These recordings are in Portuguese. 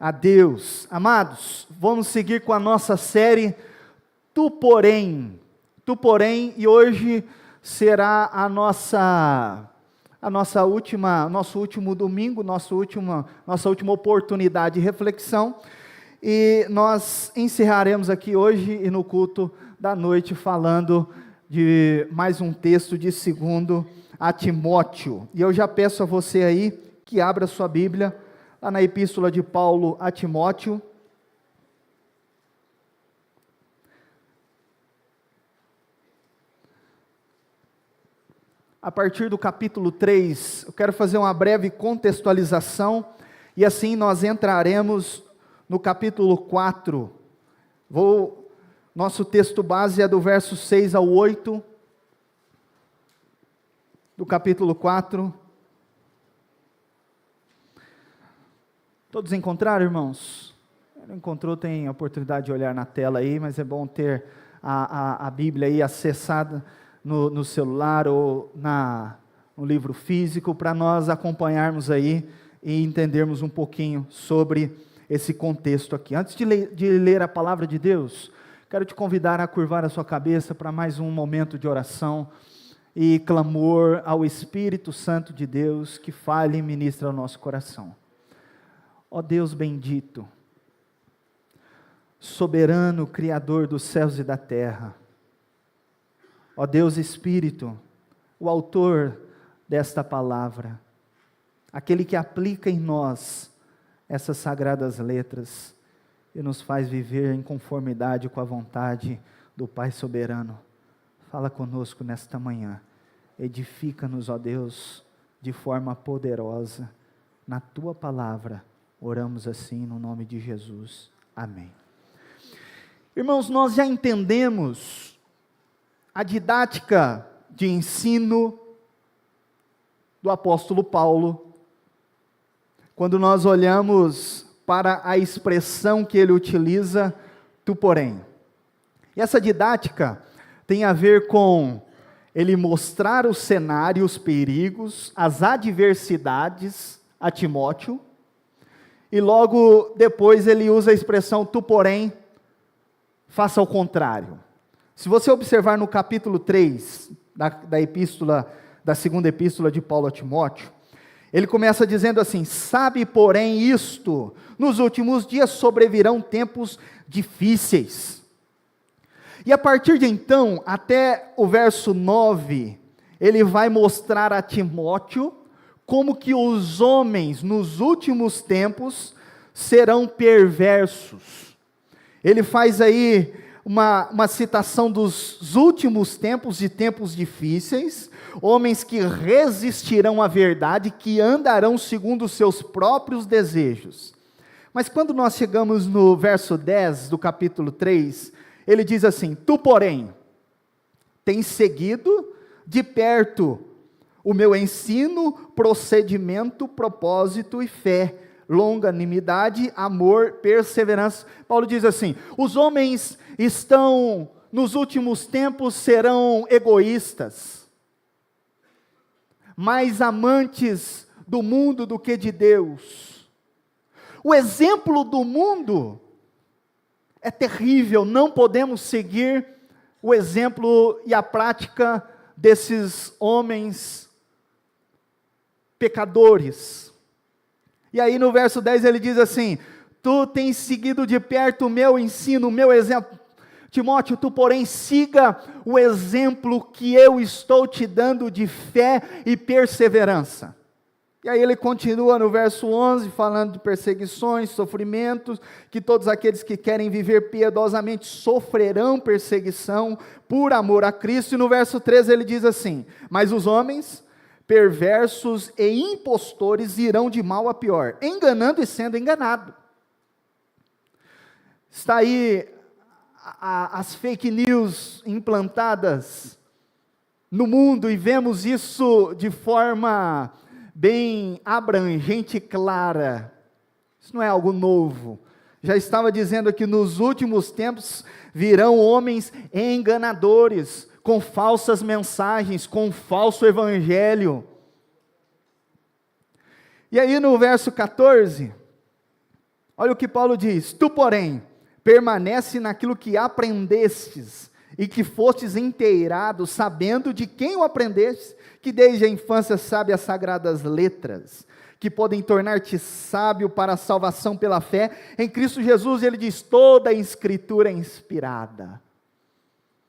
a Deus. Amados, vamos seguir com a nossa série Tu Porém, e hoje será nosso último domingo, nossa última oportunidade de reflexão, e nós encerraremos aqui hoje e no culto da noite falando de mais um texto de 2 a Timóteo. E eu já peço a você aí que abra sua Bíblia lá na epístola de Paulo a Timóteo. A partir do capítulo 3, eu quero fazer uma breve contextualização, e assim nós entraremos no capítulo 4. Nosso texto base é do verso 6 ao 8, do capítulo 4. Todos encontraram, irmãos? Não encontrou, tem a oportunidade de olhar na tela aí, mas é bom ter a Bíblia aí acessada no celular ou no livro físico, para nós acompanharmos aí e entendermos um pouquinho sobre esse contexto aqui. Antes de ler a palavra de Deus, quero te convidar a curvar a sua cabeça para mais um momento de oração e clamor ao Espírito Santo de Deus, que fale e ministre ao nosso coração. Ó Deus bendito, soberano, Criador dos céus e da terra, ó Deus Espírito, o autor desta palavra, aquele que aplica em nós essas sagradas letras e nos faz viver em conformidade com a vontade do Pai soberano. Fala conosco nesta manhã, edifica-nos, ó Deus, de forma poderosa, na Tua palavra. Oramos assim no nome de Jesus. Amém. Irmãos, nós já entendemos a didática de ensino do apóstolo Paulo, quando nós olhamos para a expressão que ele utiliza, tu porém. E essa didática tem a ver com ele mostrar o cenário, os perigos, as adversidades a Timóteo, e logo depois ele usa a expressão tu porém, faça o contrário. Se você observar no capítulo 3 da segunda epístola de Paulo a Timóteo, ele começa dizendo assim: sabe porém isto, nos últimos dias sobrevirão tempos difíceis. E a partir de então, até o verso 9, ele vai mostrar a Timóteo como que os homens nos últimos tempos serão perversos. Ele faz aí uma citação dos últimos tempos, de tempos difíceis, homens que resistirão à verdade, que andarão segundo os seus próprios desejos. Mas quando nós chegamos no verso 10 do capítulo 3, ele diz assim: tu porém, tens seguido de perto o meu ensino, procedimento, propósito e fé, longanimidade, amor, perseverança. Paulo diz assim: os homens estão, nos últimos tempos, serão egoístas, mais amantes do mundo do que de Deus. O exemplo do mundo é terrível, não podemos seguir o exemplo e a prática desses homens pecadores. E aí no verso 10 ele diz assim: tu tens seguido de perto o meu ensino, o meu exemplo. Timóteo, tu porém siga o exemplo que eu estou te dando de fé e perseverança. E aí ele continua no verso 11, falando de perseguições, sofrimentos, que todos aqueles que querem viver piedosamente sofrerão perseguição por amor a Cristo. E no verso 13 ele diz assim: mas os homens perversos e impostores irão de mal a pior, enganando e sendo enganado. Está aí as fake news implantadas no mundo, e vemos isso de forma bem abrangente e clara. Isso não é algo novo. Já estava dizendo que nos últimos tempos virão homens enganadores, com falsas mensagens, com falso evangelho. E aí no verso 14, Olha o que Paulo diz: tu, porém, permanece naquilo que aprendestes e que fostes inteirado, sabendo de quem o aprendestes, que desde a infância sabe as sagradas letras, que podem tornar-te sábio para a salvação pela fé em Cristo Jesus. Ele diz: toda a Escritura é inspirada.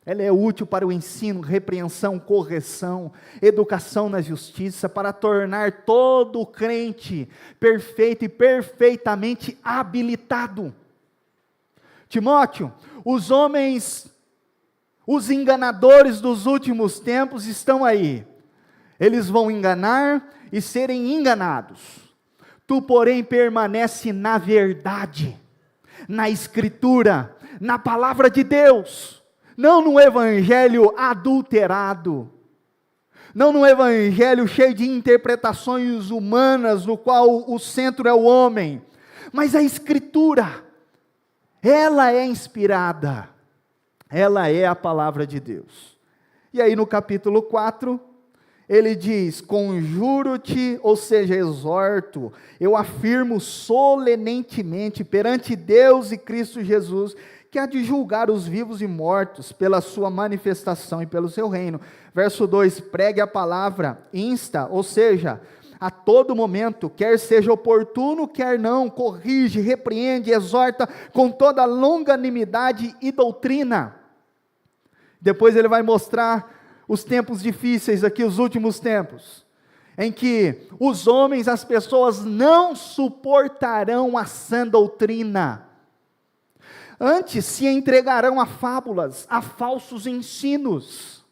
Ela é útil para o ensino, repreensão, correção, educação na justiça, para tornar todo crente perfeito e perfeitamente habilitado. Timóteo, os homens, os enganadores dos últimos tempos estão aí. Eles vão enganar e serem enganados. Tu, porém, permanece na verdade, na Escritura, na palavra de Deus. Não no evangelho adulterado, não no evangelho cheio de interpretações humanas, no qual o centro é o homem, mas a Escritura, ela é inspirada, ela é a palavra de Deus. E aí no capítulo 4, ele diz: conjuro-te, ou seja, exorto, eu afirmo solenemente perante Deus e Cristo Jesus, que há de julgar os vivos e mortos pela sua manifestação e pelo seu reino. Verso 2, pregue a palavra, insta, ou seja, a todo momento, quer seja oportuno, quer não, corrige, repreende, exorta com toda longanimidade e doutrina. Depois ele vai mostrar os tempos difíceis aqui, os últimos tempos, em que os homens, as pessoas não suportarão a sã doutrina. Antes se entregarão a fábulas, a falsos ensinos.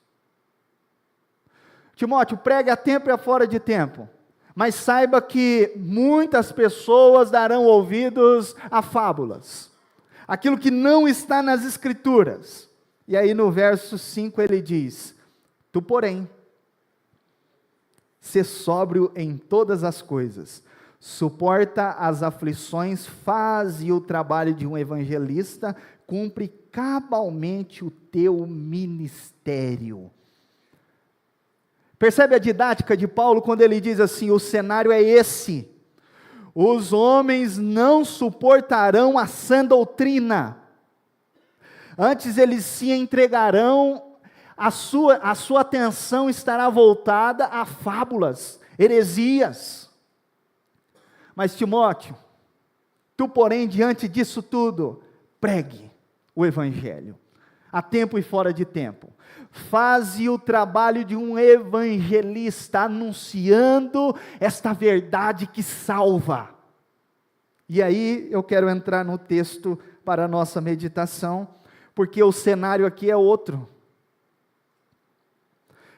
Timóteo, pregue a tempo e a fora de tempo, mas saiba que muitas pessoas darão ouvidos a fábulas, aquilo que não está nas Escrituras. E aí no verso 5 ele diz: tu, porém, sê sóbrio em todas as coisas, suporta as aflições, faze o trabalho de um evangelista, cumpre cabalmente o teu ministério. Percebe a didática de Paulo quando ele diz assim: o cenário é esse, os homens não suportarão a sã doutrina, antes eles se entregarão, a sua atenção estará voltada a fábulas, heresias. Mas Timóteo, tu, porém, diante disso tudo, pregue o evangelho, a tempo e fora de tempo. Faze o trabalho de um evangelista, anunciando esta verdade que salva. E aí eu quero entrar no texto para a nossa meditação, porque o cenário aqui é outro.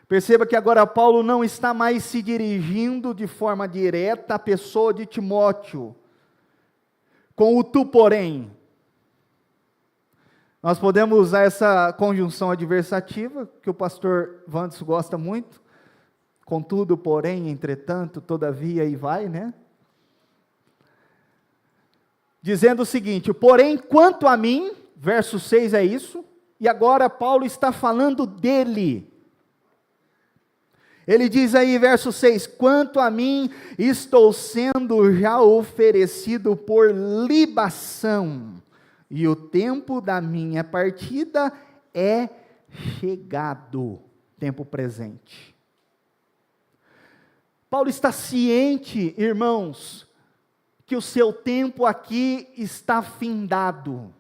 Perceba que agora Paulo não está mais se dirigindo de forma direta à pessoa de Timóteo, com o tu, porém. Nós podemos usar essa conjunção adversativa, que o pastor Vandes gosta muito, contudo, porém, entretanto, todavia, e vai, né? Dizendo o seguinte: porém, quanto a mim, verso 6 é isso, e agora Paulo está falando dele. Ele diz aí, verso 6, quanto a mim, estou sendo já oferecido por libação, e o tempo da minha partida é chegado, tempo presente. Paulo está ciente, irmãos, que o seu tempo aqui está findado.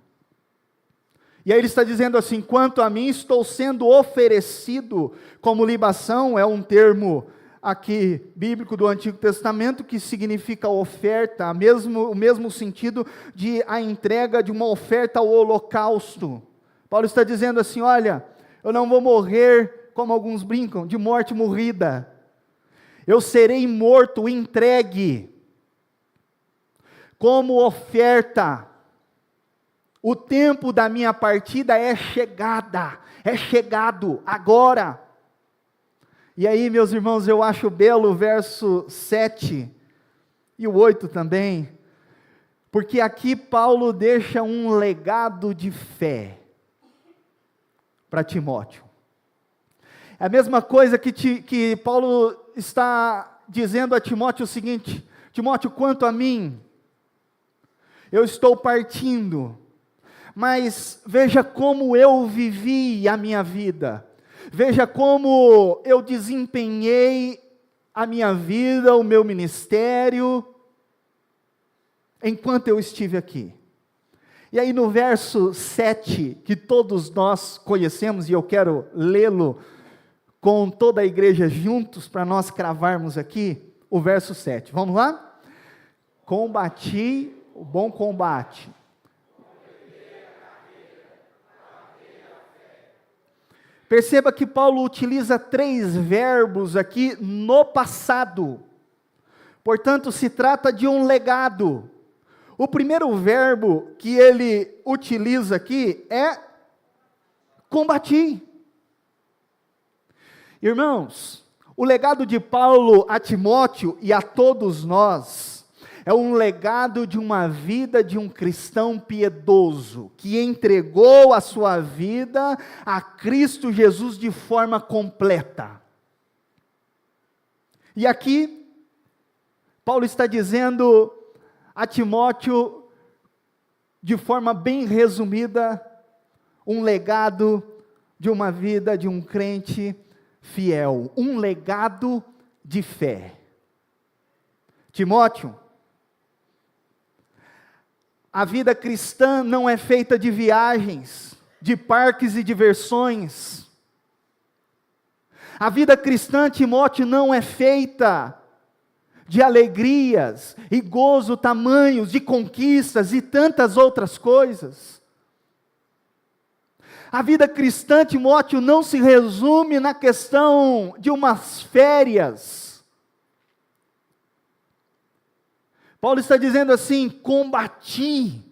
E aí ele está dizendo assim: quanto a mim, estou sendo oferecido como libação, é um termo aqui bíblico do Antigo Testamento que significa oferta, o mesmo sentido de a entrega de uma oferta ao holocausto. Paulo está dizendo assim: olha, eu não vou morrer, como alguns brincam, de morte morrida. Eu serei morto, entregue, como oferta. O tempo da minha partida é chegado, agora. E aí, meus irmãos, eu acho belo o verso 7 e o 8 também, porque aqui Paulo deixa um legado de fé para Timóteo. É a mesma coisa que Paulo está dizendo a Timóteo o seguinte: Timóteo, quanto a mim, eu estou partindo, mas veja como eu vivi a minha vida, veja como eu desempenhei a minha vida, o meu ministério, enquanto eu estive aqui. E aí no verso 7, que todos nós conhecemos, e eu quero lê-lo com toda a igreja juntos, para nós cravarmos aqui, o verso 7, vamos lá? Combati o bom combate. Perceba que Paulo utiliza 3 verbos aqui no passado, portanto se trata de um legado. O primeiro verbo que ele utiliza aqui é combati. Irmãos, o legado de Paulo a Timóteo e a todos nós é um legado de uma vida de um cristão piedoso, que entregou a sua vida a Cristo Jesus de forma completa. E aqui, Paulo está dizendo a Timóteo, de forma bem resumida, um legado de uma vida de um crente fiel, um legado de fé. Timóteo, a vida cristã não é feita de viagens, de parques e diversões. A vida cristã, Timóteo, não é feita de alegrias e gozo tamanhos, de conquistas e tantas outras coisas. A vida cristã, Timóteo, não se resume na questão de umas férias. Paulo está dizendo assim, combati.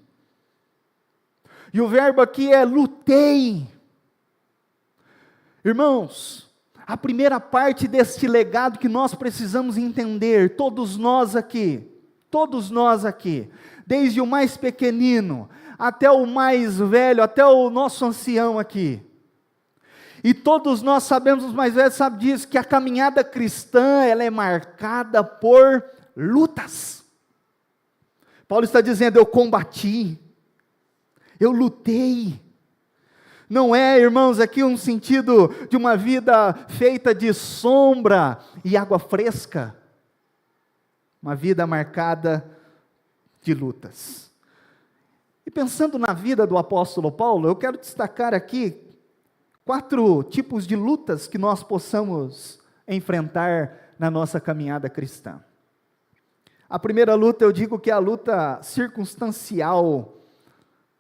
E o verbo aqui é lutei. Irmãos, a primeira parte deste legado que nós precisamos entender, todos nós aqui, desde o mais pequenino, até o mais velho, até o nosso ancião aqui, e todos nós sabemos, os mais velhos sabem disso, que a caminhada cristã, ela é marcada por lutas. Paulo está dizendo, eu combati, eu lutei. Não é, irmãos, aqui um sentido de uma vida feita de sombra e água fresca. Uma vida marcada de lutas. E pensando na vida do apóstolo Paulo, eu quero destacar aqui 4 tipos de lutas que nós possamos enfrentar na nossa caminhada cristã. A primeira luta, eu digo que é a luta circunstancial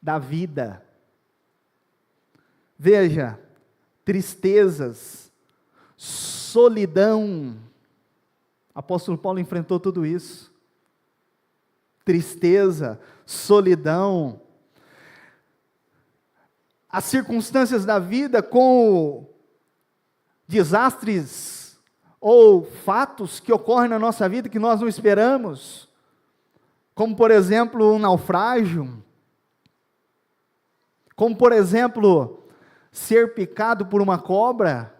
da vida. Veja, tristezas, solidão. Apóstolo Paulo enfrentou tudo isso. Tristeza, solidão. As circunstâncias da vida com desastres ou fatos que ocorrem na nossa vida que nós não esperamos. Como, por exemplo, um naufrágio. Como, por exemplo, ser picado por uma cobra,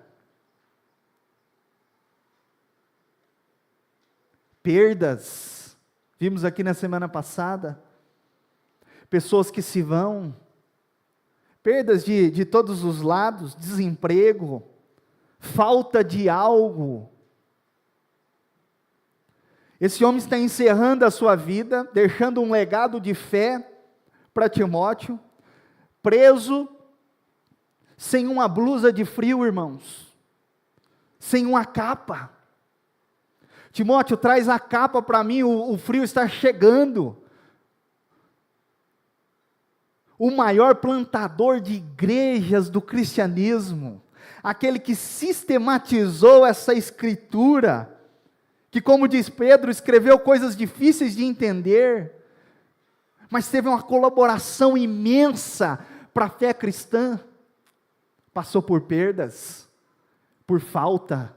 perdas, vimos aqui na semana passada, pessoas que se vão, perdas de todos os lados, desemprego, falta de algo. Esse homem está encerrando a sua vida, deixando um legado de fé para Timóteo, preso, sem uma blusa de frio, irmãos, sem uma capa. Timóteo, traz a capa para mim, o frio está chegando. O maior plantador de igrejas do cristianismo, aquele que sistematizou essa escritura, que, como diz Pedro, escreveu coisas difíceis de entender, mas teve uma colaboração imensa para a fé cristã. Passou por perdas, por falta,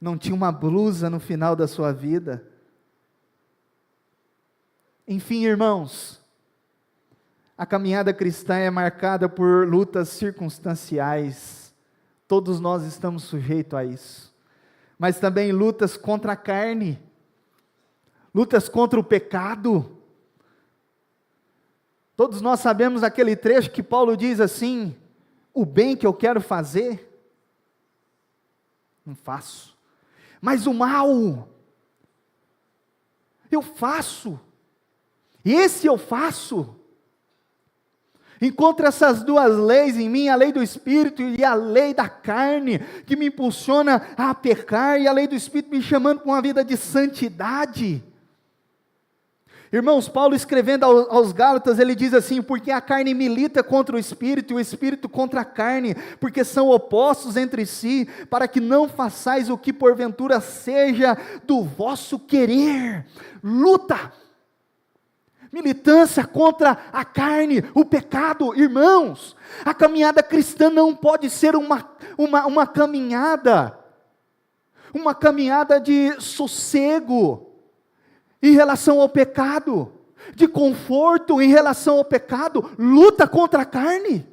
não tinha uma blusa no final da sua vida. Enfim, irmãos, a caminhada cristã é marcada por lutas circunstanciais, todos nós estamos sujeitos a isso, mas também lutas contra a carne, lutas contra o pecado. Todos nós sabemos aquele trecho que Paulo diz assim: o bem que eu quero fazer, não faço, mas o mal, eu faço, esse eu faço. Encontro essas duas leis em mim, a lei do Espírito e a lei da carne, que me impulsiona a pecar, e a lei do Espírito me chamando para uma vida de santidade. Irmãos, Paulo escrevendo aos Gálatas, ele diz assim: porque a carne milita contra o Espírito, e o Espírito contra a carne, porque são opostos entre si, para que não façais o que porventura seja do vosso querer. Luta, militância contra a carne, o pecado. Irmãos, a caminhada cristã não pode ser uma caminhada de sossego em relação ao pecado, de conforto em relação ao pecado. Luta contra a carne,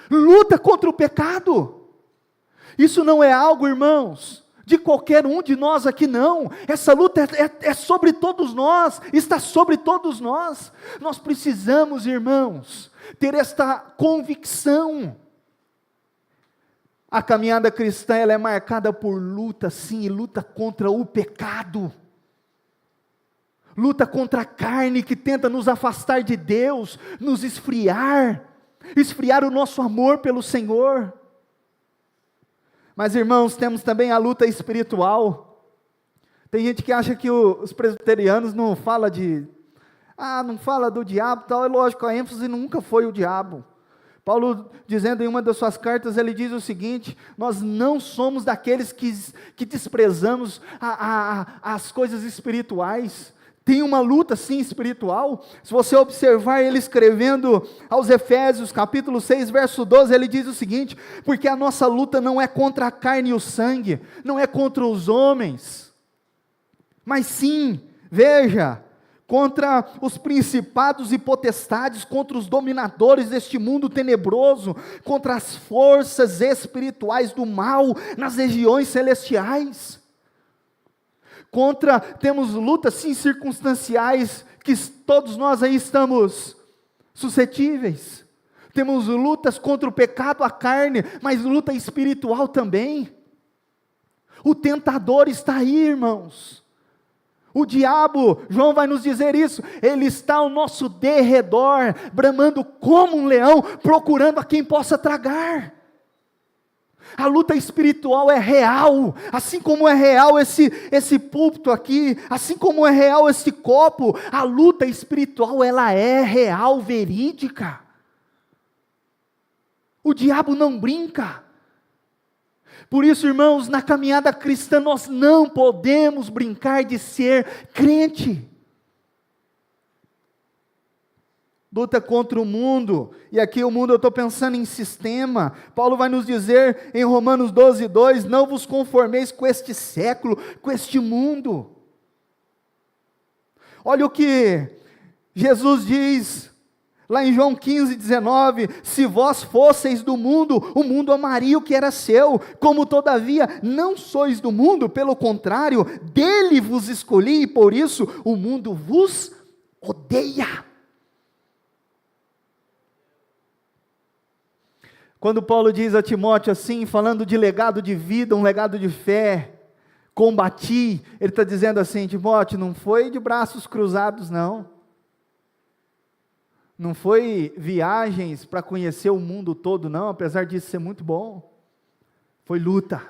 luta contra o pecado. Isso não é algo, irmãos, de qualquer um de nós aqui, não. Essa luta é sobre todos nós, está sobre todos nós. Nós precisamos, irmãos, ter esta convicção. A caminhada cristã, ela é marcada por luta, sim, e luta contra o pecado. Luta contra a carne que tenta nos afastar de Deus, nos esfriar o nosso amor pelo Senhor. Mas, irmãos, temos também a luta espiritual. Tem gente que acha que os presbiterianos não falam não fala do diabo, tal. É lógico, a ênfase nunca foi o diabo. Paulo, dizendo em uma das suas cartas, ele diz o seguinte: nós não somos daqueles que desprezamos as coisas espirituais. Tem uma luta sim espiritual. Se você observar ele escrevendo aos Efésios, capítulo 6, verso 12, ele diz o seguinte: porque a nossa luta não é contra a carne e o sangue, não é contra os homens, mas sim, veja, contra os principados e potestades, contra os dominadores deste mundo tenebroso, contra as forças espirituais do mal nas regiões celestiais. Temos lutas sim circunstanciais, que todos nós aí estamos suscetíveis. Temos lutas contra o pecado, a carne, mas luta espiritual também. O tentador está aí, irmãos. O diabo, João vai nos dizer isso, ele está ao nosso derredor, bramando como um leão, procurando a quem possa tragar. A luta espiritual é real, assim como é real esse púlpito aqui, assim como é real esse copo, a luta espiritual ela é real, verídica. O diabo não brinca. Por isso, irmãos, na caminhada cristã nós não podemos brincar de ser crente. Luta contra o mundo, e aqui o mundo eu estou pensando em sistema. Paulo vai nos dizer em Romanos 12:2, não vos conformeis com este século, com este mundo. Olha o que Jesus diz lá em João 15:19, se vós fosseis do mundo, o mundo amaria o que era seu, como todavia não sois do mundo, pelo contrário, dele vos escolhi, e por isso o mundo vos odeia. Quando Paulo diz a Timóteo assim, falando de legado de vida, um legado de fé, combati, ele está dizendo assim: Timóteo, não foi de braços cruzados não, não foi viagens para conhecer o mundo todo não, apesar disso ser muito bom, foi luta,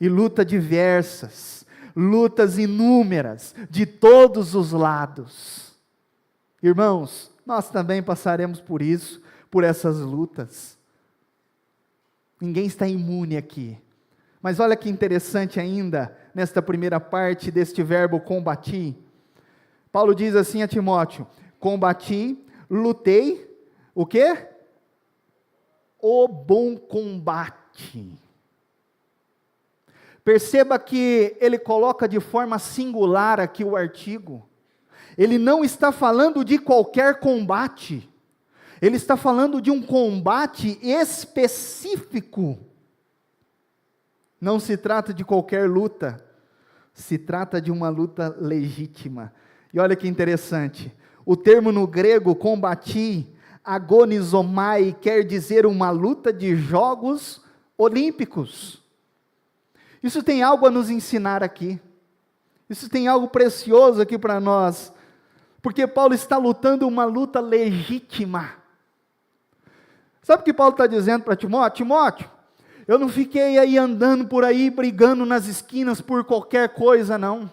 e luta diversas, lutas inúmeras, de todos os lados. Irmãos, nós também passaremos por isso, por essas lutas. Ninguém está imune aqui. Mas olha que interessante ainda, nesta primeira parte deste verbo combati. Paulo diz assim a Timóteo: combati, lutei, o quê? O bom combate. Perceba que ele coloca de forma singular aqui o artigo. Ele não está falando de qualquer combate. Ele está falando de um combate específico. Não se trata de qualquer luta. Se trata de uma luta legítima. E olha que interessante, o termo no grego combati, agonizomai, quer dizer uma luta de jogos olímpicos. Isso tem algo a nos ensinar aqui. Isso tem algo precioso aqui para nós. Porque Paulo está lutando uma luta legítima. Sabe o que Paulo está dizendo para Timóteo? Timóteo, eu não fiquei aí andando por aí, brigando nas esquinas por qualquer coisa, não.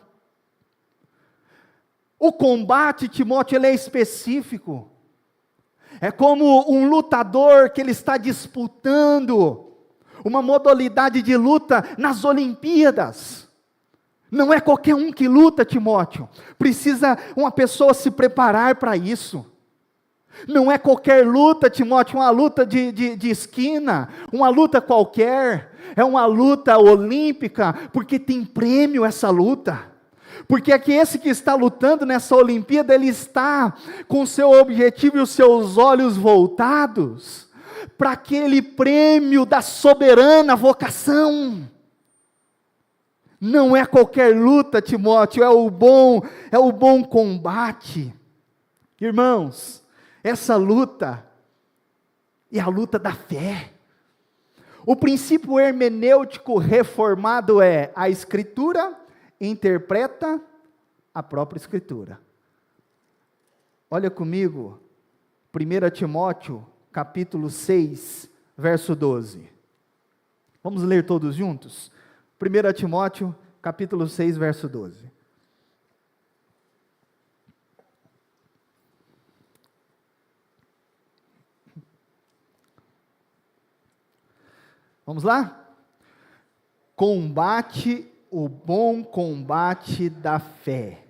O combate, Timóteo, ele é específico. É como um lutador que ele está disputando uma modalidade de luta nas Olimpíadas. Não é qualquer um que luta, Timóteo. Precisa uma pessoa se preparar para isso. Não é qualquer luta, Timóteo, uma luta de esquina, uma luta qualquer. É uma luta olímpica, porque tem prêmio essa luta. Porque é que esse que está lutando nessa Olimpíada, ele está com o seu objetivo e os seus olhos voltados para aquele prêmio da soberana vocação. Não é qualquer luta, Timóteo, é o bom combate. Irmãos, essa luta é a luta da fé. O princípio hermenêutico reformado é: a Escritura interpreta a própria Escritura. Olha comigo, 1 Timóteo, capítulo 6, verso 12. Vamos ler todos juntos? 1 Timóteo, capítulo 6, verso 12. Vamos lá? Combate o bom combate da fé.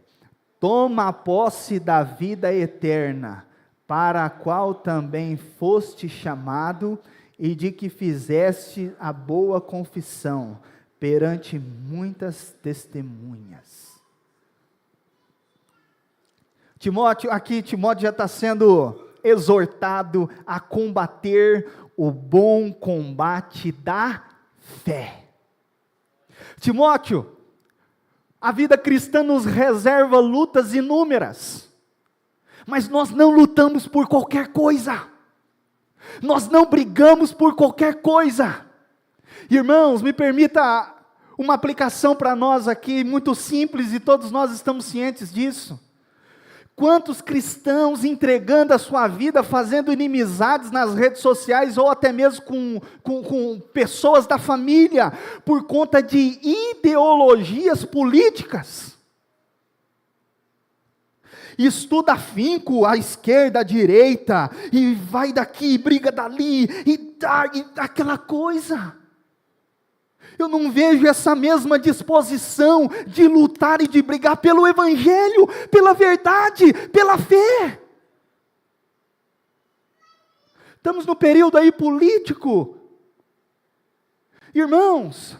Toma posse da vida eterna, para a qual também foste chamado, e de que fizeste a boa confissão perante muitas testemunhas. Timóteo já está sendo exortado a combater o bom combate da fé. Timóteo, a vida cristã nos reserva lutas inúmeras, mas nós não lutamos por qualquer coisa, nós não brigamos por qualquer coisa. Irmãos, me permita uma aplicação para nós aqui, muito simples, e todos nós estamos cientes disso. Quantos cristãos entregando a sua vida, fazendo inimizades nas redes sociais, ou até mesmo com pessoas da família, por conta de ideologias políticas? Estuda afinco a esquerda, a direita, e vai daqui, briga dali, e aquela coisa. Eu não vejo essa mesma disposição de lutar e de brigar pelo Evangelho, pela verdade, pela fé. Estamos no período aí político. Irmãos,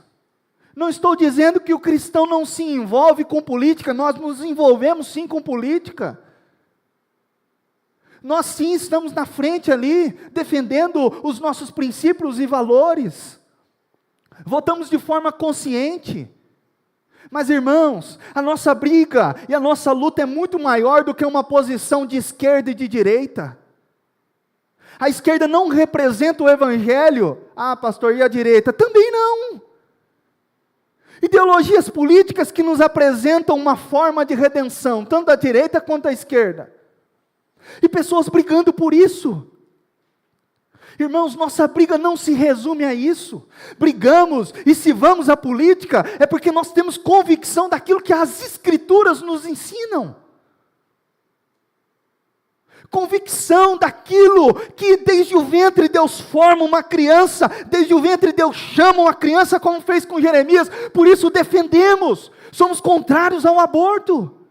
não estou dizendo que o cristão não se envolve com política, nós nos envolvemos sim com política. Nós sim estamos na frente ali, defendendo os nossos princípios e valores. Votamos de forma consciente. Mas, irmãos, a nossa briga e a nossa luta é muito maior do que uma posição de esquerda e de direita. A esquerda não representa o Evangelho. Ah, pastor, e a direita? Também não. Ideologias políticas que nos apresentam uma forma de redenção, tanto da direita quanto da esquerda. E pessoas brigando por isso. Irmãos, nossa briga não se resume a isso. Brigamos, e se vamos à política, é porque nós temos convicção daquilo que as Escrituras nos ensinam. Convicção daquilo que desde o ventre Deus forma uma criança, desde o ventre Deus chama uma criança, como fez com Jeremias, por isso defendemos, somos contrários ao aborto.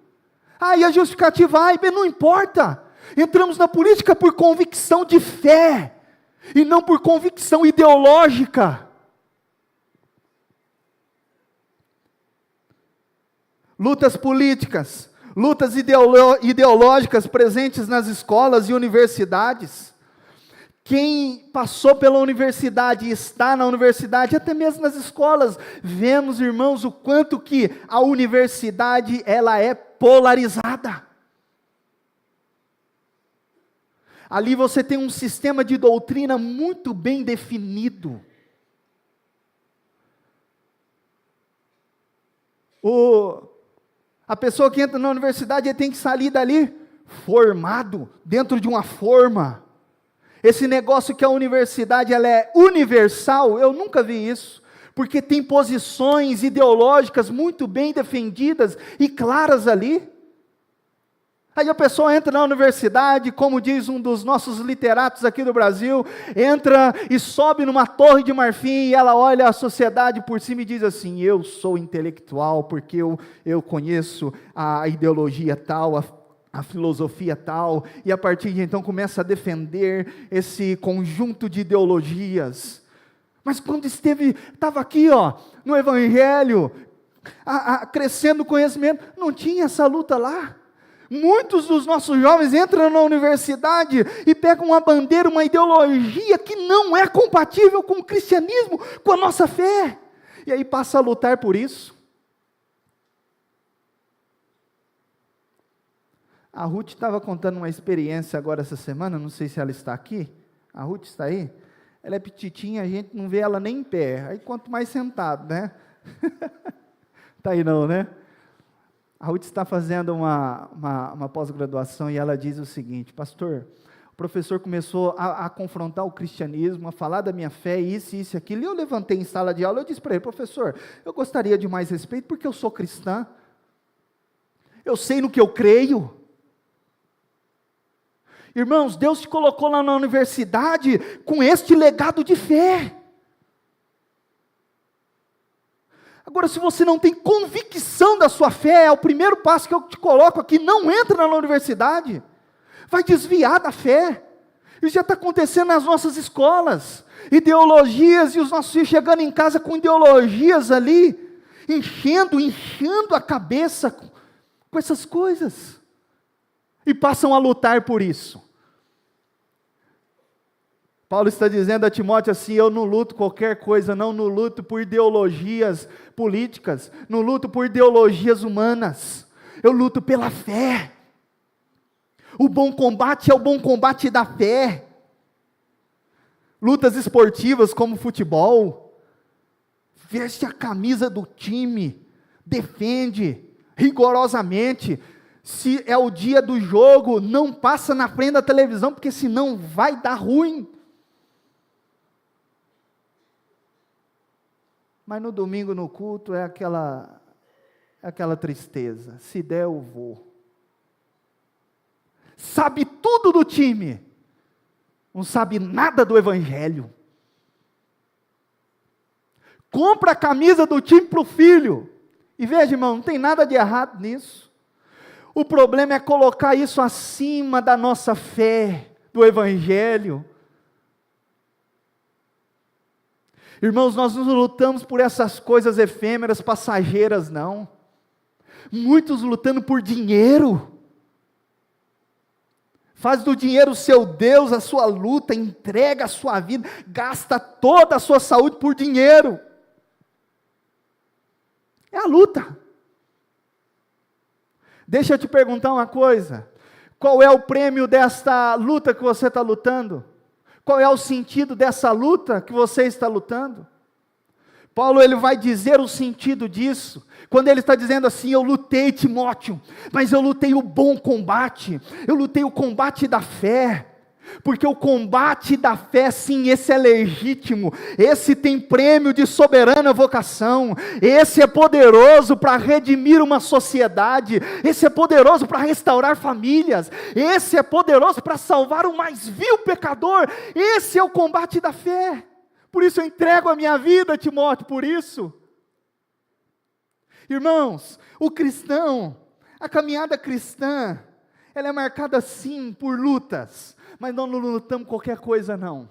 E a justificativa não importa, entramos na política por convicção de fé, e não por convicção ideológica. Lutas políticas, lutas ideológicas presentes nas escolas e universidades, Quem passou pela universidade e está na universidade, até mesmo nas escolas, vemos, irmãos, o quanto que a universidade, ela é polarizada. Ali você tem um sistema de doutrina muito bem definido. A pessoa que entra na universidade, ele tem que sair dali formado, dentro de uma forma. Esse negócio que a universidade ela é universal, eu nunca vi isso, porque tem posições ideológicas muito bem defendidas e claras ali. Aí a pessoa entra na universidade, como diz um dos nossos literatos aqui do Brasil, entra e sobe numa torre de marfim e ela olha a sociedade por cima e diz assim: eu sou intelectual porque eu conheço a ideologia tal, a filosofia tal, e a partir de então começa a defender esse conjunto de ideologias. Mas quando estava aqui no Evangelho, crescendo o conhecimento, não tinha essa luta lá. Muitos dos nossos jovens entram na universidade e pegam uma bandeira, uma ideologia que não é compatível com o cristianismo, com a nossa fé, e aí passa a lutar por isso. A Ruth estava contando uma experiência agora essa semana, não sei se ela está aqui. A Ruth está aí? Ela é petitinha, a gente não vê ela nem em pé, aí quanto mais sentado, né? Está aí não, né? A Ruth está fazendo uma pós-graduação e ela diz o seguinte: pastor, o professor começou a confrontar o cristianismo, a falar da minha fé, isso e aquilo, e eu levantei em sala de aula, eu disse para ele: professor, eu gostaria de mais respeito porque eu sou cristã, eu sei no que eu creio. Irmãos, Deus te colocou lá na universidade com este legado de fé. Agora, se você não tem convicção da sua fé, é o primeiro passo que eu te coloco aqui: não entra na universidade, vai desviar da fé. Isso já está acontecendo nas nossas escolas, ideologias, e os nossos filhos chegando em casa com ideologias ali, enchendo a cabeça com essas coisas, e passam a lutar por isso. Paulo está dizendo a Timóteo assim: eu não luto qualquer coisa, não luto por ideologias políticas, não luto por ideologias humanas, eu luto pela fé. O bom combate é o bom combate da fé. Lutas esportivas como futebol, veste a camisa do time, defende rigorosamente. Se é o dia do jogo, não passa na frente da televisão, porque senão vai dar ruim. Mas no domingo no culto é aquela tristeza: se der eu vou. Sabe tudo do time, não sabe nada do evangelho. Compra a camisa do time para o filho, e veja, irmão, não tem nada de errado nisso. O problema é colocar isso acima da nossa fé, do evangelho. Irmãos, nós não lutamos por essas coisas efêmeras, passageiras, não. Muitos lutando por dinheiro. Faz do dinheiro o seu Deus, a sua luta, entrega a sua vida, gasta toda a sua saúde por dinheiro. É a luta. Deixa eu te perguntar uma coisa: qual é o prêmio desta luta que você está lutando? Qual é o sentido dessa luta que você está lutando? Paulo ele vai dizer o sentido disso, quando ele está dizendo assim: eu lutei, Timóteo, mas eu lutei o bom combate, eu lutei o combate da fé, porque o combate da fé, sim, esse é legítimo, esse tem prêmio de soberana vocação, esse é poderoso para redimir uma sociedade, esse é poderoso para restaurar famílias, esse é poderoso para salvar o mais vil pecador, esse é o combate da fé. Por isso eu entrego a minha vida, Timóteo, por isso. Irmãos, o cristão, a caminhada cristã, ela é marcada sim por lutas, mas nós não lutamos qualquer coisa não.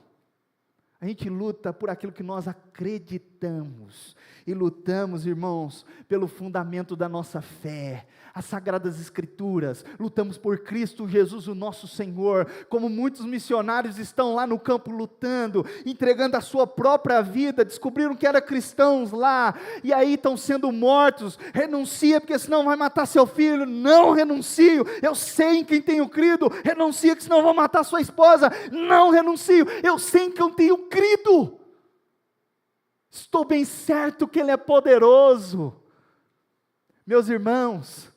A gente luta por aquilo que nós acreditamos. E lutamos, irmãos, pelo fundamento da nossa fé, as Sagradas Escrituras. Lutamos por Cristo Jesus, o nosso Senhor. Como muitos missionários estão lá no campo lutando, entregando a sua própria vida. Descobriram que eram cristãos lá, e aí estão sendo mortos. Renuncia, porque senão vai matar seu filho. Não renuncio, eu sei em quem tenho crido. Renuncia, que senão vão matar sua esposa. Não renuncio, eu sei em quem eu tenho crido. Estou bem certo que Ele é poderoso. Meus irmãos,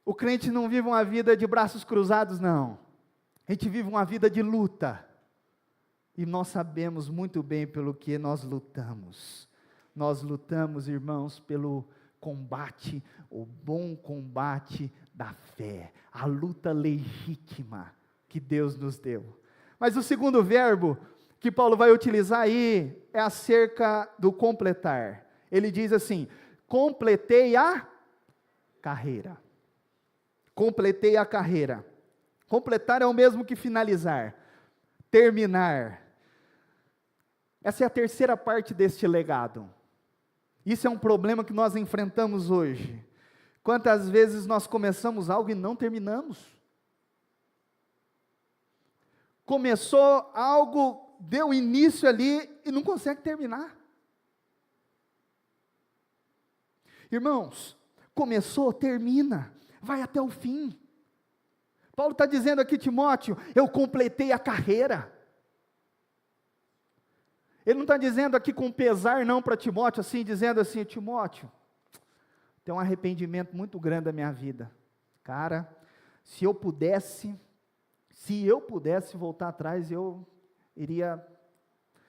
o crente não vive uma vida de braços cruzados, não. A gente vive uma vida de luta. E nós sabemos muito bem pelo que nós lutamos. Nós lutamos, irmãos, pelo combate, o bom combate da fé. A luta legítima que Deus nos deu. Mas o segundo verbo que Paulo vai utilizar aí é acerca do completar. Ele diz assim: completei a carreira. Completei a carreira. Completar é o mesmo que finalizar, terminar. Essa é a terceira parte deste legado. Isso é um problema que nós enfrentamos hoje. Quantas vezes nós começamos algo e não terminamos? Começou algo, deu início ali e não consegue terminar. Irmãos, começou, termina, vai até o fim. Paulo está dizendo aqui, Timóteo, eu completei a carreira. Ele não está dizendo aqui com pesar não para Timóteo, assim, dizendo assim: Timóteo, tem um arrependimento muito grande da minha vida. Cara, se eu pudesse voltar atrás, eu iria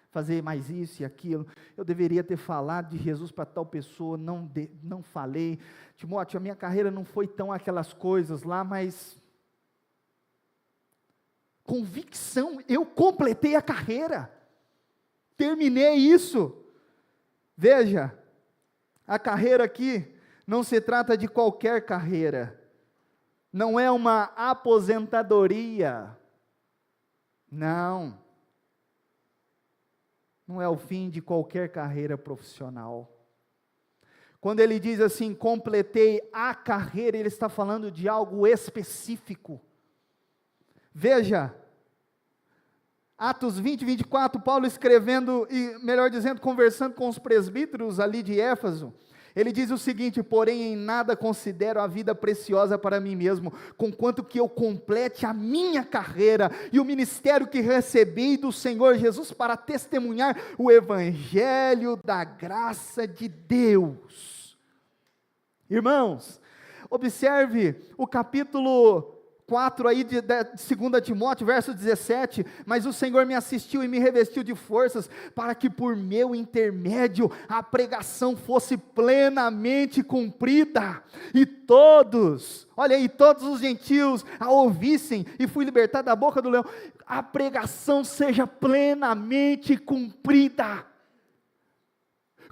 fazer mais isso e aquilo. Eu deveria ter falado de Jesus para tal pessoa, não falei. Timóteo, a minha carreira não foi tão aquelas coisas lá, mas convicção, eu completei a carreira, terminei isso. Veja, a carreira aqui não se trata de qualquer carreira, não é uma aposentadoria, não é o fim de qualquer carreira profissional. Quando ele diz assim, completei a carreira, ele está falando de algo específico. Veja, Atos 20, 24, Paulo escrevendo, e melhor dizendo, conversando com os presbíteros ali de Éfeso, ele diz o seguinte: porém em nada considero a vida preciosa para mim mesmo, conquanto que eu complete a minha carreira, e o ministério que recebi do Senhor Jesus, para testemunhar o evangelho da graça de Deus. Irmãos, observe o capítulo 4 aí de 2 Timóteo, verso 17, mas o Senhor me assistiu e me revestiu de forças, para que por meu intermédio a pregação fosse plenamente cumprida, e todos, olha aí, todos os gentios a ouvissem, e fui libertado da boca do leão, a pregação seja plenamente cumprida.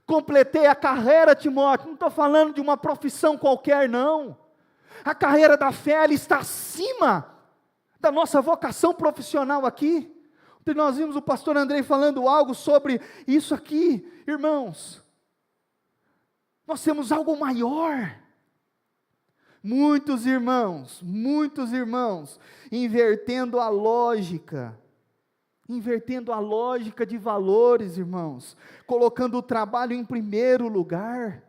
Completei a carreira, Timóteo, não estou falando de uma profissão qualquer, não. A carreira da fé, ela está acima da nossa vocação profissional aqui. Ontem nós vimos o pastor Andrei falando algo sobre isso aqui. Irmãos, nós temos algo maior. Muitos irmãos, invertendo a lógica de valores, irmãos, colocando o trabalho em primeiro lugar,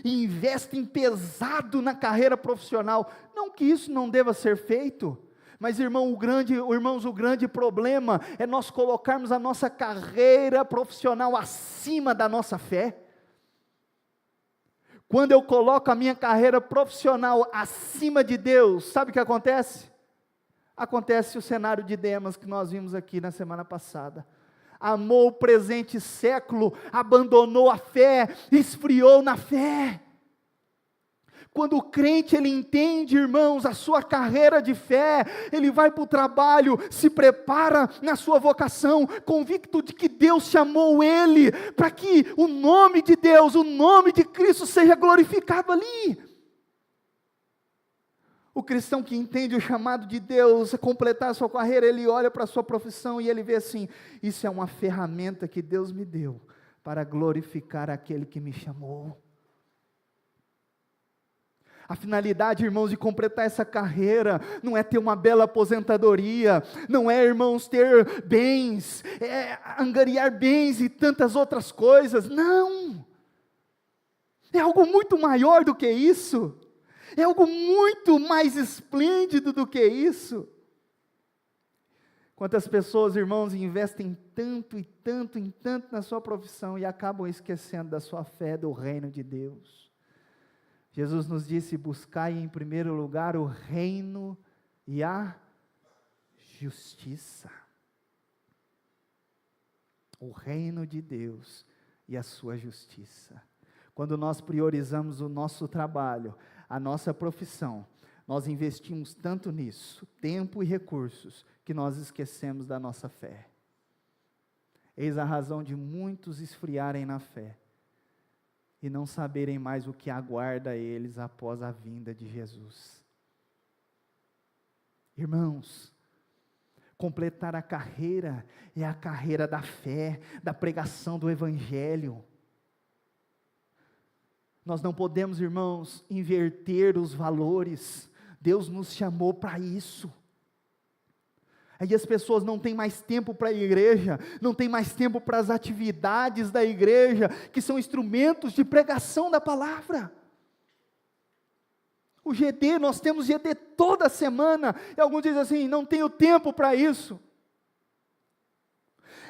e investem pesado na carreira profissional. Não que isso não deva ser feito, mas irmãos, o grande problema é nós colocarmos a nossa carreira profissional acima da nossa fé. Quando eu coloco a minha carreira profissional acima de Deus, sabe o que acontece? Acontece o cenário de Demas que nós vimos aqui na semana passada. Amou o presente século, abandonou a fé, esfriou na fé. Quando o crente ele entende, irmãos, a sua carreira de fé, ele vai para o trabalho, se prepara na sua vocação, convicto de que Deus chamou ele, para que o nome de Deus, o nome de Cristo seja glorificado ali. O cristão que entende o chamado de Deus a completar a sua carreira, ele olha para a sua profissão e ele vê assim: isso é uma ferramenta que Deus me deu para glorificar aquele que me chamou. A finalidade, irmãos, de completar essa carreira não é ter uma bela aposentadoria, não é, irmãos, ter bens, angariar bens e tantas outras coisas. Não! É algo muito maior do que isso. É algo muito mais esplêndido do que isso. Quantas pessoas, irmãos, investem tanto e tanto em tanto na sua profissão e acabam esquecendo da sua fé, do reino de Deus. Jesus nos disse: buscai em primeiro lugar o reino e a justiça. O reino de Deus e a sua justiça. Quando nós priorizamos o nosso trabalho, a nossa profissão, nós investimos tanto nisso, tempo e recursos, que nós esquecemos da nossa fé. Eis a razão de muitos esfriarem na fé e não saberem mais o que aguarda eles após a vinda de Jesus. Irmãos, completar a carreira é a carreira da fé, da pregação do Evangelho. Nós não podemos, irmãos, inverter os valores. Deus nos chamou para isso. Aí as pessoas não têm mais tempo para a igreja, não têm mais tempo para as atividades da igreja, que são instrumentos de pregação da palavra. O GD, nós temos GD toda semana, e alguns dizem assim: não tenho tempo para isso.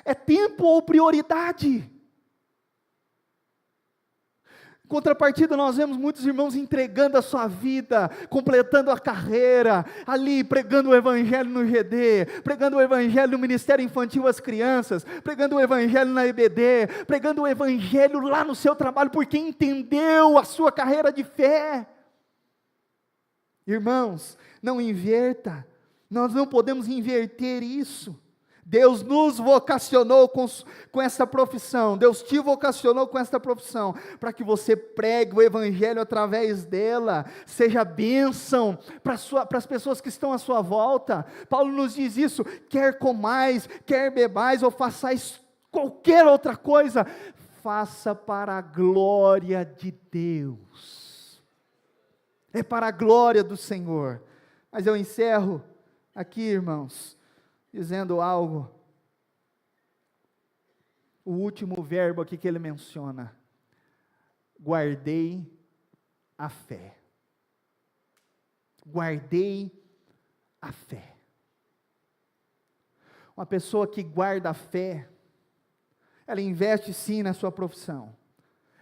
É tempo ou prioridade? Em contrapartida, nós vemos muitos irmãos entregando a sua vida, completando a carreira, ali pregando o Evangelho no GD, pregando o Evangelho no Ministério Infantil às crianças, pregando o Evangelho na EBD, pregando o Evangelho lá no seu trabalho, porque entendeu a sua carreira de fé. Irmãos, não inverta, nós não podemos inverter isso. Deus nos vocacionou com essa profissão, Deus te vocacionou com essa profissão, para que você pregue o Evangelho através dela, seja bênção para as pessoas que estão à sua volta. Paulo nos diz isso: quer comais, quer bebais, ou façais qualquer outra coisa, faça para a glória de Deus, é para a glória do Senhor. Mas eu encerro aqui, irmãos, dizendo algo. O último verbo aqui que ele menciona: guardei a fé. Guardei a fé. Uma pessoa que guarda a fé, ela investe sim na sua profissão,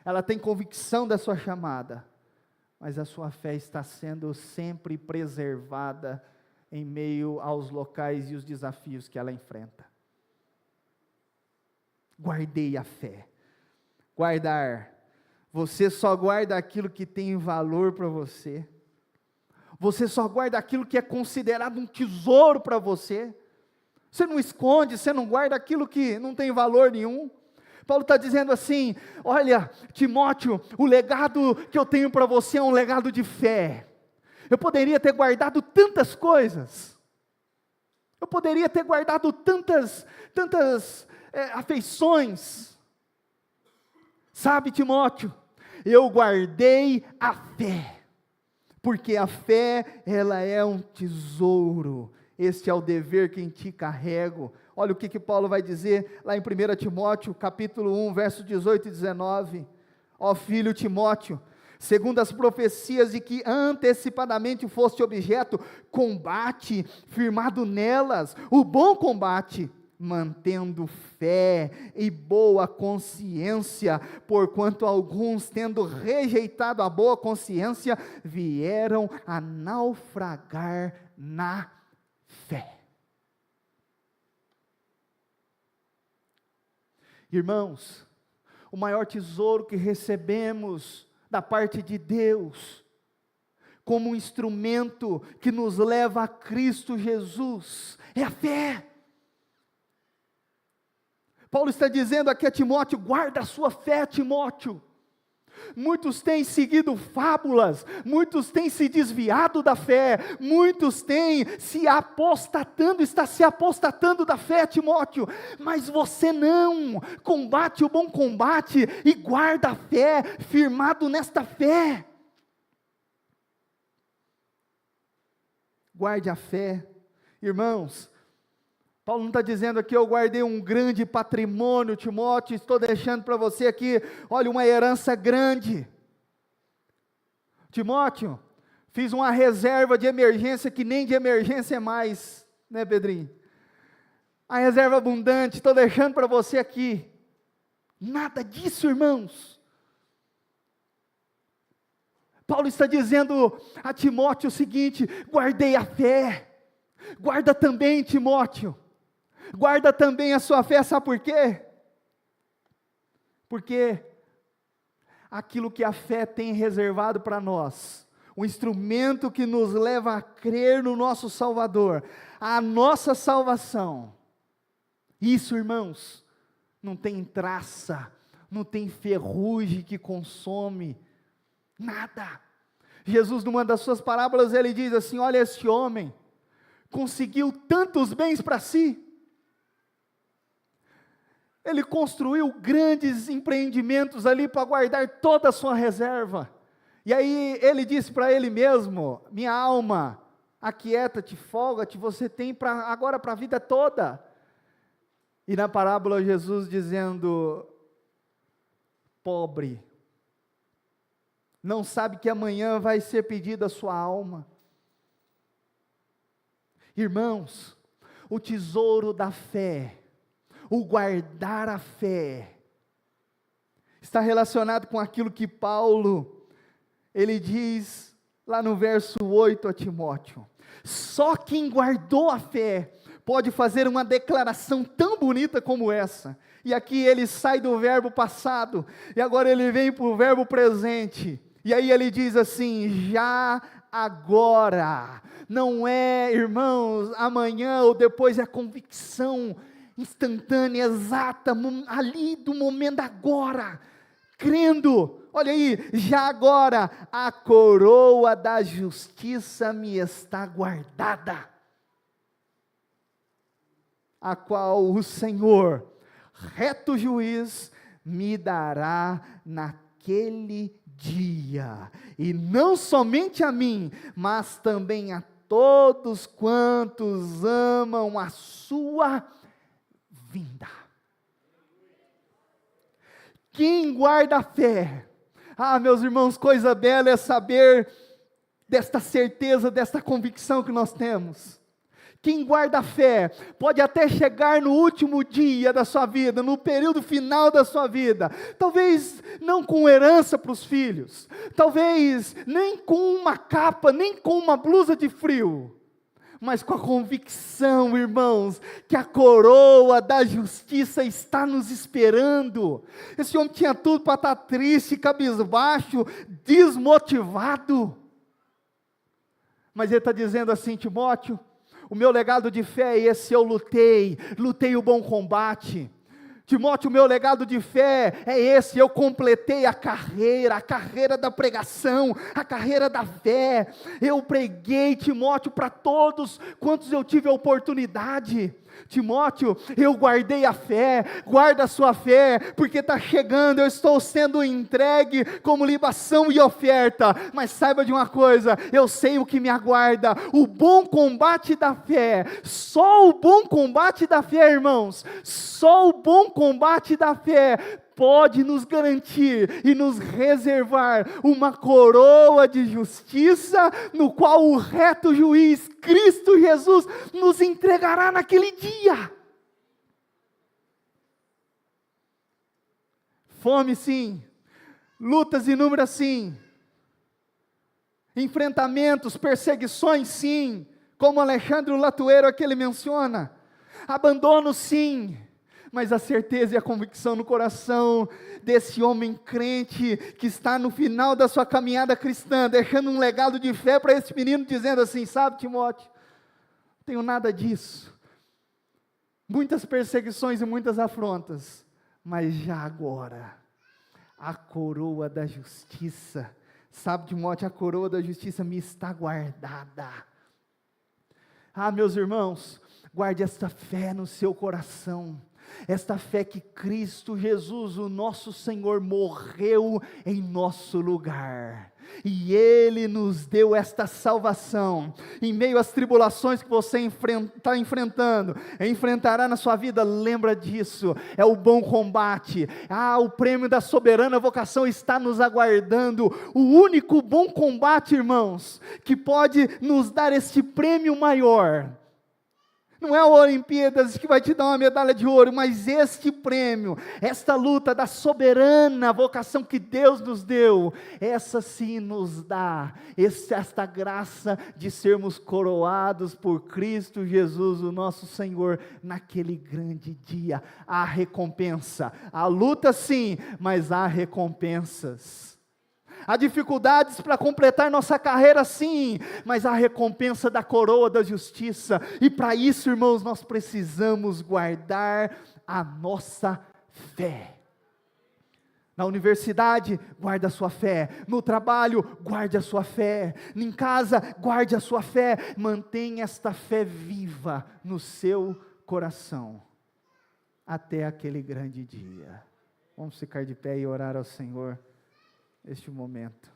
ela tem convicção da sua chamada, mas a sua fé está sendo sempre preservada em meio aos locais e os desafios que ela enfrenta. Guardei a fé. Guardar. Você só guarda aquilo que tem valor para você. Você só guarda aquilo que é considerado um tesouro para você. Você não esconde, você não guarda aquilo que não tem valor nenhum. Paulo está dizendo assim: olha, Timóteo, o legado que eu tenho para você é um legado de fé. Eu poderia ter guardado tantas coisas, eu poderia ter guardado tantas afeições, sabe, Timóteo, eu guardei a fé, porque a fé, ela é um tesouro, este é o dever que em ti carrego. Olha o que Paulo vai dizer lá em 1 Timóteo, capítulo 1, versos 18 e 19, ó filho Timóteo, segundo as profecias de que antecipadamente foste objeto, combate, firmado nelas, o bom combate, mantendo fé e boa consciência, porquanto alguns, tendo rejeitado a boa consciência, vieram a naufragar na fé. Irmãos, o maior tesouro que recebemos da parte de Deus, como um instrumento que nos leva a Cristo Jesus, é a fé. Paulo está dizendo aqui a Timóteo: guarda a sua fé, Timóteo, muitos têm seguido fábulas, muitos têm se desviado da fé, muitos têm está se apostatando da fé, Timóteo, mas você não, combate o bom combate e guarda a fé, firmado nesta fé. Guarde a fé, irmãos. Paulo não está dizendo aqui, eu guardei um grande patrimônio, Timóteo, estou deixando para você aqui, olha, uma herança grande. Timóteo, fiz uma reserva de emergência que nem de emergência é mais, né, Pedrinho? A reserva abundante, estou deixando para você aqui. Nada disso, irmãos. Paulo está dizendo a Timóteo o seguinte: guardei a fé, guarda também, Timóteo, guarda também a sua fé, sabe por quê? Porque aquilo que a fé tem reservado para nós, o instrumento que nos leva a crer no nosso Salvador, a nossa salvação, isso, irmãos, não tem traça, não tem ferrugem que consome, nada. Jesus, numa das suas parábolas, ele diz assim: olha, este homem conseguiu tantos bens para si, ele construiu grandes empreendimentos ali para guardar toda a sua reserva, e aí ele disse para ele mesmo: minha alma, aquieta-te, folga-te, você tem agora para a vida toda. E na parábola Jesus dizendo: pobre, não sabe que amanhã vai ser pedida a sua alma. Irmãos, o tesouro da fé, o guardar a fé, está relacionado com aquilo que Paulo, ele diz lá no verso 8 a Timóteo: só quem guardou a fé pode fazer uma declaração tão bonita como essa. E aqui ele sai do verbo passado, e agora ele vem para o verbo presente, e aí ele diz assim: já agora, não é, irmãos, amanhã ou depois, é a convicção instantânea, exata, ali do momento agora, crendo, olha aí, já agora, a coroa da justiça me está guardada, a qual o Senhor, reto juiz, me dará naquele dia, e não somente a mim, mas também a todos quantos amam a sua vinda. Quem guarda a fé? Meus irmãos, coisa bela é saber desta certeza, desta convicção que nós temos. Quem guarda a fé pode até chegar no último dia da sua vida, no período final da sua vida, talvez não com herança para os filhos, talvez nem com uma capa, nem com uma blusa de frio, mas com a convicção, irmãos, que a coroa da justiça está nos esperando. Esse homem tinha tudo para estar triste, cabisbaixo, desmotivado, mas ele está dizendo assim: Timóteo, o meu legado de fé é esse, eu lutei o bom combate. Timóteo, o meu legado de fé é esse, eu completei a carreira da pregação, a carreira da fé. Eu preguei, Timóteo, para todos quantos eu tive a oportunidade. Timóteo, eu guardei a fé, guarda a sua fé, porque está chegando, eu estou sendo entregue como libação e oferta, mas saiba de uma coisa, eu sei o que me aguarda, o bom combate da fé, só o bom combate da fé, irmãos, só o bom combate da fé pode nos garantir e nos reservar uma coroa de justiça, no qual o reto juiz, Cristo Jesus, nos entregará naquele dia. Fome sim, lutas inúmeras sim, enfrentamentos, perseguições sim, como Alexandre Latueiro aqui ele menciona, abandono sim, mas a certeza e a convicção no coração desse homem crente, que está no final da sua caminhada cristã, deixando um legado de fé para esse menino, dizendo assim: sabe, Timóteo, não tenho nada disso, muitas perseguições e muitas afrontas, mas já agora, a coroa da justiça. Sabe, Timóteo, a coroa da justiça me está guardada. Ah, meus irmãos, guarde esta fé no seu coração. Esta fé que Cristo Jesus, o nosso Senhor, morreu em nosso lugar, e Ele nos deu esta salvação. Em meio às tribulações que você está enfrentando, enfrentará na sua vida, lembra disso, é o bom combate. O prêmio da soberana vocação está nos aguardando. O único bom combate, irmãos, que pode nos dar este prêmio maior, não é a Olimpíadas que vai te dar uma medalha de ouro, mas este prêmio, esta luta da soberana vocação que Deus nos deu, essa sim nos dá esta graça de sermos coroados por Cristo Jesus, o nosso Senhor, naquele grande dia. Há recompensa, há luta sim, mas há recompensas. Há dificuldades para completar nossa carreira, sim, mas há recompensa da coroa da justiça, e para isso, irmãos, nós precisamos guardar a nossa fé. Na universidade, guarde a sua fé. No trabalho, guarde a sua fé. Em casa, guarde a sua fé. Mantenha esta fé viva no seu coração, até aquele grande dia. Vamos ficar de pé e orar ao Senhor este momento.